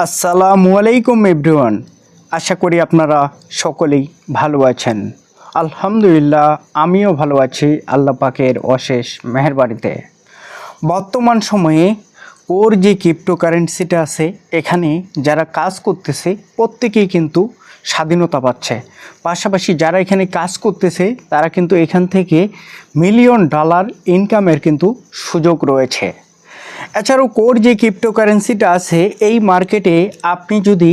আসসালামু আলাইকুম এভরিওয়ান। আশা করি আপনারা সকলেই ভালো আছেন। আলহামদুলিল্লাহ, আমিও ভালো আছি আল্লাহ পাকের অশেষ মেহেরবানিতে। বর্তমান সময়ে ওর যে ক্রিপ্টোকারেন্সিটা আছে, এখানে যারা কাজ করতেছে প্রত্যেকেই কিন্তু স্বাধীনতা পাচ্ছে। পাশাপাশি যারা এখানে কাজ করতেছে তারা কিন্তু এখান থেকে মিলিয়ন ডলার ইনকামের কিন্তু সুযোগ রয়েছে। এছাড়াও কোর যে ক্রিপ্টোকারেন্সিটা আছে, এই মার্কেটে আপনি যদি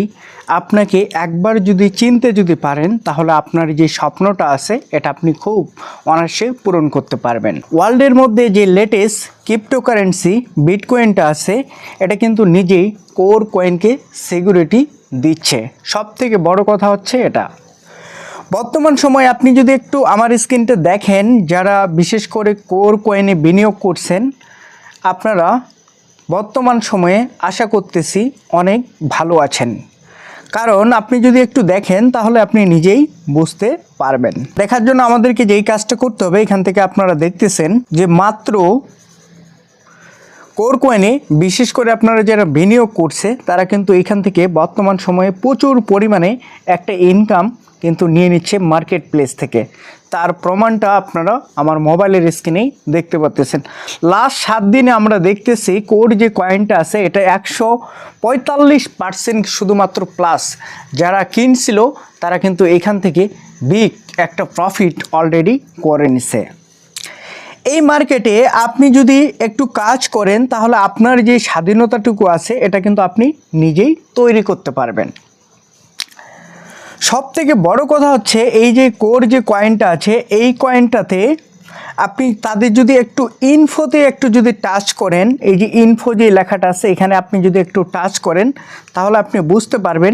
আপনাকে একবার যদি চিনতে যদি পারেন, তাহলে আপনার যে স্বপ্নটা আছে এটা আপনি খুব অনায়াসে পূরণ করতে পারবেন। ওয়ার্ল্ডের মধ্যে যে লেটেস্ট ক্রিপ্টোকারেন্সি বিটকয়েনটা আছে, এটা কিন্তু নিজেই কোর কয়েনকে সিকিউরিটি দিচ্ছে। সবথেকে বড় কথা হচ্ছে এটা। বর্তমান সময়ে আপনি যদি একটু আমার স্ক্রিনটা দেখেন, যারা বিশেষ করে কোর কয়েনে বিনিয়োগ করছেন, আপনারা বর্তমান সময়ে আশা করতেছি অনেক ভালো আছেন। কারণ আপনি যদি একটু দেখেন তাহলে আপনি নিজেই বুঝতে পারবেন। দেখার জন্য আমাদেরকে যেই কাজটা করতে হবে, এখান থেকে আপনারা দেখতেছেন যে মাত্র কোর কয়েনে বিশেষ করে আপনারা যারা বিনিয়োগ করছে তারা কিন্তু এখান থেকে বর্তমান সময়ে প্রচুর পরিমাণে একটা ইনকাম কিন্তু নিয়ে নিচ্ছে মার্কেট প্লেস থেকে। তার প্রমাণটা আপনারা আমার মোবাইলের স্ক্রিনেই দেখতে পাচ্ছেন। লাস্ট 7 দিনে আমরা দেখতেছি কোর যে কয়েনটা আছে এটা 145% শুধুমাত্র প্লাস। যারা কিনছিল তারা কিন্তু এখান থেকে বিগ একটা প্রফিট অলরেডি করে নিছে। এই মার্কেটে আপনি যদি একটু কাজ করেন তাহলে আপনার যে স্বাধীনতাটুকু আছে এটা কিন্তু আপনি নিজেই তৈরি করতে পারবেন। সব থেকে বড় কথা হচ্ছে এই যে কোর যে কয়েনটা আছে, এই কয়েনটাতে আপনি তাদের যদি একটু ইনফোতে একটু যদি টাচ করেন, এই যে ইনফো যে লেখাটা আছে এখানে আপনি যদি একটু টাচ করেন তাহলে আপনি বুঝতে পারবেন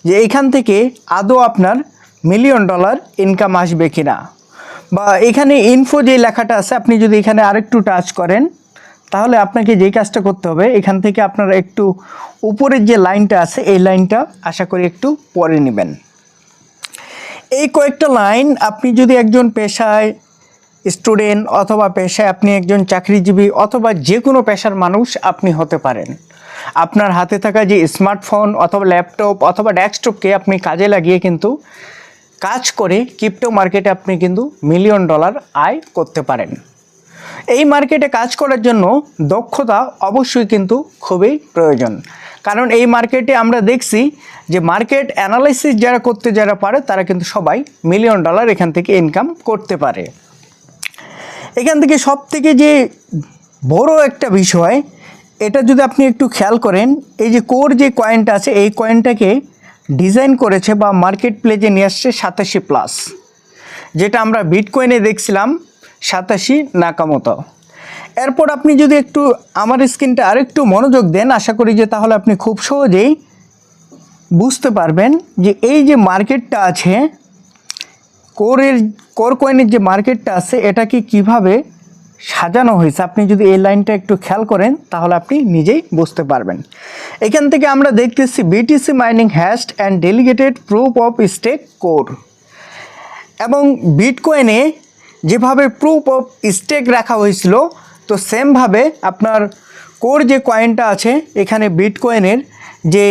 যে এখান থেকে আদৌ আপনার মিলিয়ন ডলার ইনকাম আসবে কিনা। বা এখানে ইনফো যে লেখাটা আছে আপনি যদি এখানে আরেকটু টাচ করেন তাহলে আপনাকে যেই কাজটা করতে হবে, এখান থেকে আপনারা একটু উপরের যে লাইনটা আছে এই লাইনটা আশা করি একটু পরে নেবেন। এই কয়েকটা লাইন আপনি যদি একজন পেশায় স্টুডেন্ট অথবা পেশায় আপনি একজন চাকরিজীবী অথবা যে কোনো পেশার মানুষ আপনি হতে পারেন, আপনার হাতে থাকা যে স্মার্টফোন অথবা ল্যাপটপ অথবা ডেস্কটপকে আপনি কাজে লাগিয়ে কিন্তু কাজ করে ক্রিপ্টো মার্কেটে আপনি কিন্তু মিলিয়ন ডলার আয় করতে পারেন। এই মার্কেটে কাজ করার জন্য দক্ষতা অবশ্যই কিন্তু খুবই প্রয়োজন। কারণ এই মার্কেটে আমরা দেখছি যে মার্কেট অ্যানালাইসিস যারা পারে তারা কিন্তু সবাই মিলিয়ন ডলার এখান থেকে ইনকাম করতে পারে। এখান থেকে সব থেকে যে বড় একটা বিষয়, এটা যদি আপনি একটু খেয়াল করেন, এই যে কোর যে কয়েনটা আছে এই কয়েনটাকে ডিজাইন করেছে বা মার্কেট প্লেসে নিয়ে আসছে 87+, যেটা আমরা বিটকয়েনে দেখছিলাম 87 নাকামতো। এরপর আপনি যদি একটু আমার স্ক্রিনটা আরেকটু মনোযোগ দেন, আশা করি যে তাহলে আপনি খুব সহজেই বুঝতে পারবেন যে এই যে মার্কেটটা আছে কোর কয়েনের যে মার্কেটটা আছে এটাকে কিভাবে সাজানো হয়েছে। আপনি যদি এই লাইনটা একটু খেয়াল করেন তাহলে আপনি নিজেই বুঝতে পারবেন। এখান থেকে আমরা দেখতেছি BTC mining hashed and delegated proof of stake core, এবং বিটকয়েনে যেভাবে প্রুফ অফ স্টেক রাখা হয়েছিল তো সেমভাবে আপনার কোর যে কয়েনটা আছে এখানে বিটকয়েনের যে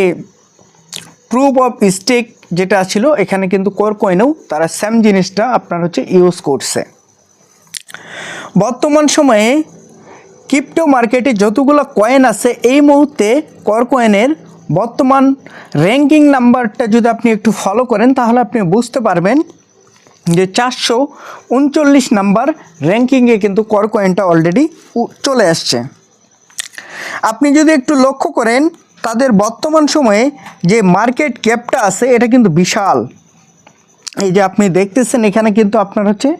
প্রুফ অফ স্টেক যেটা ছিল এখানে কিন্তু কোর কয়েনেও তারা সেম জিনিসটা আপনার হচ্ছে ইউজ করছে। বর্তমান সময়ে ক্রিপ্টো মার্কেটে যতগুলো কয়েন আছে এই মুহূর্তে কোর কয়েনের বর্তমান র্যাঙ্কিং নাম্বারটা যদি আপনি একটু ফলো করেন তাহলে আপনি বুঝতে পারবেন যে 439 নাম্বার র্যাঙ্কিংয়ে কিন্তু কোর কয়েনটা অলরেডি চলে আসছে। আপনি যদি একটু লক্ষ্য করেন তাদের বর্তমান সময়ে যে মার্কেট ক্যাপটা আছে এটা কিন্তু বিশাল। এই যে আপনি দেখতেছেন এখানে কিন্তু আপনার হচ্ছে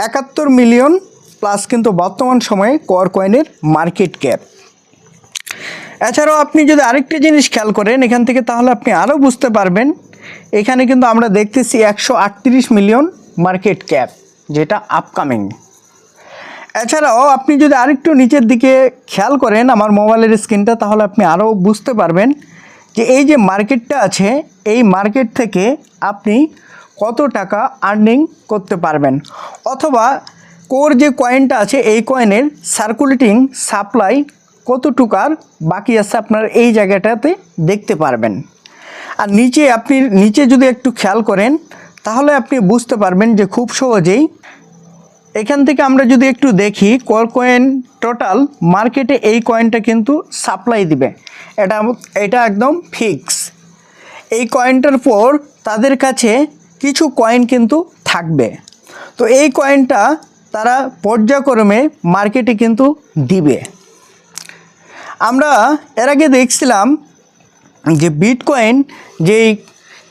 71 মিলিয়ন প্লাস কিন্তু বর্তমান সময়ে কোর কয়েনের মার্কেট ক্যাপ। এছাড়াও আপনি যদি আরেকটি জিনিস খেয়াল করেন এখান থেকে তাহলে আপনি আরও বুঝতে পারবেন, এখানে কিন্তু আমরা দেখতেছি 138 মিলিয়ন মার্কেট ক্যাপ যেটা আপকামিং। এছাড়াও আপনি যদি আরেকটু নিচের দিকে খেয়াল করেন আমার মোবাইলের স্ক্রিনটা তাহলে আপনি আরও বুঝতে পারবেন যে এই যে মার্কেটটা আছে এই মার্কেট থেকে আপনি কত টাকা আর্নিং করতে পারবেন, অথবা কোর যে কয়েনটা আছে এই কয়েনের সার্কুলেটিং সাপ্লাই কতটুকু আর বাকি আছে আপনারা এই জায়গাটাতে দেখতে পারবেন। আর আপনি নিচে যদি একটু খেয়াল করেন তাহলে আপনি বুঝতে পারবেন যে খুব সহজেই এখান থেকে আমরা যদি একটু দেখি কোর কয়েন টোটাল মার্কেটে এই কয়েনটা কিন্তু সাপ্লাই দিবে, এটা একদম ফিক্স। এই কয়েনটার পর তাদের কাছে কিছু কয়েন কিন্তু থাকবে, তো এই কয়েনটা তারা পর্যায়ক্রমে মার্কেটে কিন্তু দিবে। আমরা এর আগে দেখছিলাম যে বিটকয়েন যেই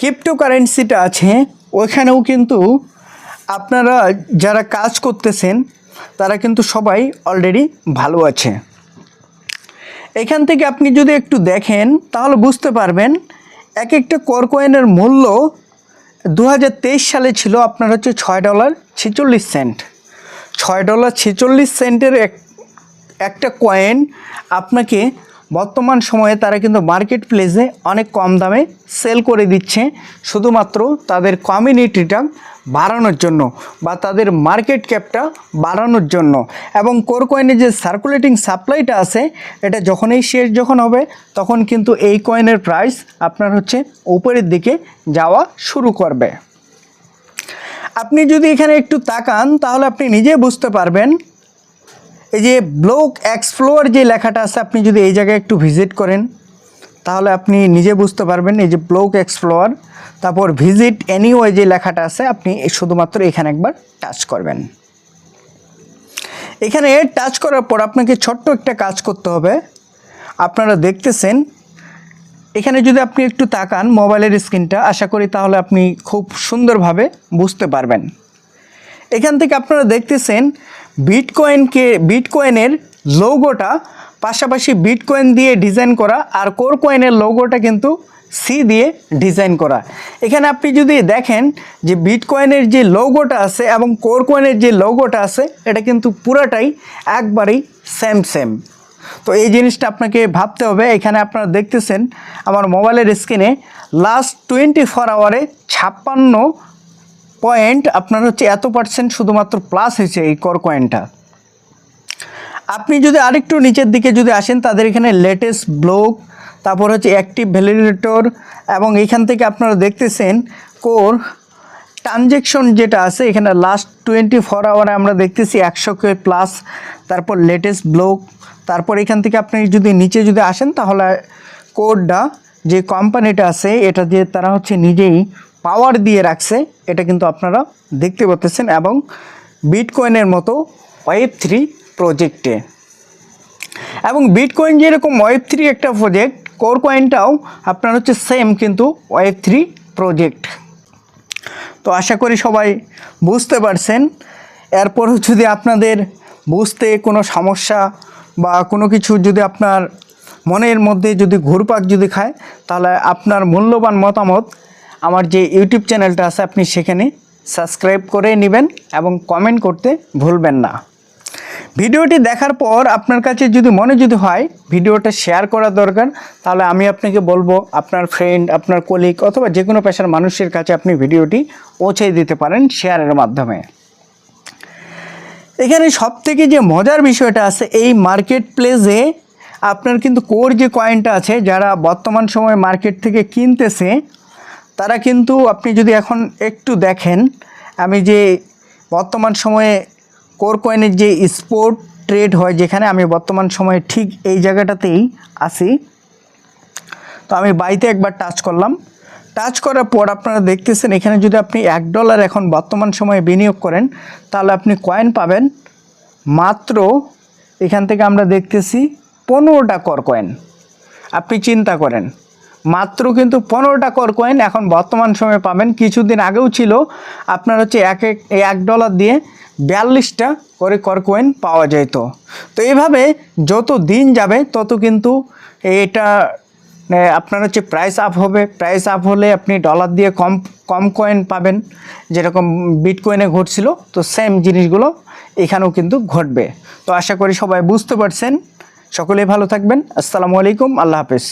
ক্রিপ্টোকারেন্সিটা আছে ওইখানেও কিন্তু আপনারা যারা কাজ করতেছেন তারা কিন্তু সবাই অলরেডি ভালো আছে। এখান থেকে আপনি যদি একটু দেখেন তাহলে বুঝতে পারবেন এক একটা কোর কয়েনের মূল্য 2023 সালে ছিল আপনার হচ্ছে $6.46। $6.46 একটা কয়েন আপনাকে বর্তমান সময়ে তারা কিন্তু মার্কেট প্লেসে অনেক কম দামে সেল করে দিচ্ছে, শুধুমাত্র তাদের কমিউনিটিটা বাড়ানোর জন্য বা তাদের মার্কেট ক্যাপটা বাড়ানোর জন্য। এবং কোর কয়েনের যে সার্কুলেটিং সাপ্লাইটা আছে এটা যখনই শেষ হবে তখন কিন্তু এই কয়েনের প্রাইস আপনার হচ্ছে উপরের দিকে যাওয়া শুরু করবে। আপনি যদি এখানে একটু তাকান তাহলে আপনি নিজে বুঝতে পারবেন, এই যে ব্লক এক্সপ্লোর যে লেখাটা আছে আপনি যদি এই জায়গায় একটু ভিজিট করেন তাহলে আপনি নিজে বুঝতে পারবেন। এই যে ব্লক এক্সপ্লোর, তারপর ভিজিট এনিওয়ে যে লেখাটা আছে আপনি শুধুমাত্র এখানে একবার টাচ করবেন। এখানে টাচ করার পর আপনাকে ছোট্ট একটা কাজ করতে হবে। আপনারা দেখতেছেন এখানে যদি আপনি একটু তাকান মোবাইলের স্ক্রিনটা, আশা করি তাহলে আপনি খুব সুন্দরভাবে বুঝতে পারবেন। এখান থেকে আপনারা দেখতেছেন বিটকয়েনের লোগোটা পাশাপাশি বিটকয়েন দিয়ে ডিজাইন করা, আর কোর কয়েনের লোগোটা কিন্তু সি দিয়ে ডিজাইন করা। এখানে আপনি যদি দেখেন যে বিটকয়েনের যে লোগোটা আছে এবং কোর কয়েনের যে লোগোটা আছে এটা কিন্তু পুরাটাই একবারেই সেম। তো এই জিনিসটা আপনাকে ভাবতে হবে। এখানে আপনারা দেখতেছেন আমার মোবাইলের স্ক্রিনে লাস্ট 24 আওয়ারে 56 পয়েন্ট আপনার হচ্ছে এত % শুধুমাত্র প্লাস হয়েছে এই কোর কয়েনটা। আপনি যদি আরেকটু নিচের দিকে যদি আসেন তাদের এখানে লেটেস্ট ব্লক, তারপর হচ্ছে অ্যাক্টিভ ভ্যালিডেটর, এবং এখান থেকে আপনারা দেখতেছেন কোর ট্রানজ্যাকশন যেটা আছে এখানে লাস্ট 24 আওয়ারে আমরা দেখতেছি 100K প্লাস, তারপর লেটেস্ট ব্লক। তারপর এখান থেকে আপনি যদি নিচে যদি আসেন তাহলে কোডটা যে কোম্পানিটা আছে এটা দিয়ে তারা হচ্ছে নিজেই পাওয়ার দিয়ে রাখছে, এটা কিন্তু আপনারা দেখতে পাচ্ছেন। এবং বিটকয়েনের মতো Web3 প্রজেক্টে, এবং বিটকয়েন যেরকম Web3 একটা প্রজেক্ট, কোর কয়েনটাও আপনার হচ্ছে সেম কিন্তু Web3 প্রজেক্ট। তো আশা করি সবাই বুঝতে পারছেন। এরপরও যদি আপনাদের বুঝতে কোনো সমস্যা বা কোনো কিছু যদি আপনার মনের মধ্যে যদি ঘুরপাক যদি খায় তাহলে আপনার মূল্যবান মতামত আমার যে ইউটিউব চ্যানেলটা আছে আপনি সেখানে সাবস্ক্রাইব করে নেবেন এবং কমেন্ট করতে ভুলবেন না। ভিডিওটি দেখার পর আপনার কাছে যদি মনে হয় ভিডিওটা শেয়ার করা দরকার, তাহলে আমি আপনাকে বলবো আপনার ফ্রেন্ড, আপনার কলিগ অথবা যে কোনো পেশার মানুষের কাছে আপনি ভিডিওটি পৌঁছে দিতে পারেন শেয়ারের মাধ্যমে। এখানে সবথেকে যে মজার বিষয়টা আছে এই মার্কেট প্লেসে আপনার কিন্তু কোর যে কয়েনটা আছে যারা বর্তমান সময়ে মার্কেট থেকে কিনতেছে তারা কিন্তু আপনি যদি এখন একটু দেখেন, আমি যে বর্তমান সময়ে কোর কয়েনের যে স্পট ট্রেড হয় যেখানে আমি বর্তমান সময়ে ঠিক এই জায়গাটাতেই আছি। তো আমি বাইতে একবার টাচ করলাম, টাচ করার পর আপনারা দেখতেছেন এখানে যদি আপনি $1 এখন বর্তমান সময়ে বিনিয়োগ করেন তাহলে আপনি কয়েন পাবেন মাত্র, এখান থেকে আমরা দেখতেছি 15টা কোর কয়েন। আপনি চিন্তা করেন মাত্র কিন্তু 15টা কোর কয়েন এখন বর্তমান সময়ে পাবেন। কিছুদিন আগেও ছিল আপনার হচ্ছে $1 দিয়ে 42টা করে কোর কয়েন পাওয়া যেত। তো এইভাবে যত দিন যাবে তত কিন্তু এটা আপনার হচ্ছে প্রাইস আপ হবে, প্রাইস আপ হলে আপনি ডলার দিয়ে কম কয়েন পাবেন, যেরকম বিটকয়েনে ঘটছিল। তো সেম জিনিসগুলো এখানেও কিন্তু ঘটবে। তো আশা করি সবাই বুঝতে পারছেন। সকলেই ভালো থাকবেন। আসসালামু আলাইকুম, আল্লাহ হাফেজ।